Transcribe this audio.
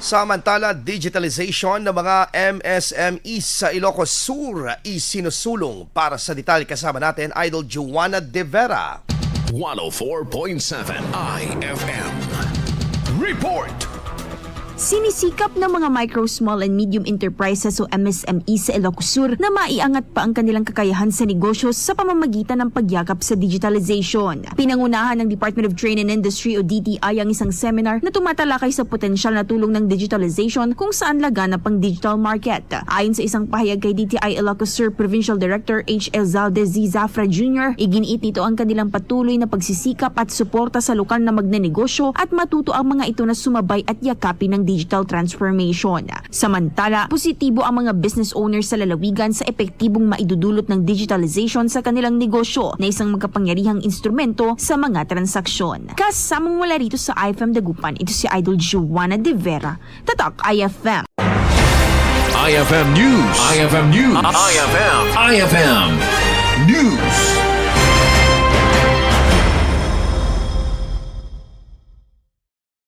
Samantala, digitalization ng mga Msmes sa Ilocos Sur, isinusulong. Para sa detalye kasama natin, Idol Juana De Vera. 104.7 IFM. Report! Sinisikap ng mga micro, small and medium enterprises o MSME sa Ilocos Sur na maiangat pa ang kanilang kakayahan sa negosyo sa pamamagitan ng pagyakap sa digitalization. Pinangunahan ng Department of Trade and Industry o DTI ang isang seminar na tumatalakay sa potensyal na tulong ng digitalization kung saan laganap ang digital market. Ayon sa isang pahayag kay DTI Ilocos Sur Provincial Director Zaldy Z Zafra Jr., iginiit nito ang kanilang patuloy na pagsisikap at suporta sa lokal na magnenegosyo at matuto ang mga ito na sumabay at yakapin ng digital transformation. Samantala, positibo ang mga business owners sa lalawigan sa epektibong maidudulot ng digitalization sa kanilang negosyo na isang magkapangyarihang instrumento sa mga transaksyon. Kasama mula rito sa IFM Dagupan, ito si Idol Juana De Vera, Tatak IFM. IFM News. IFM News. IFM News.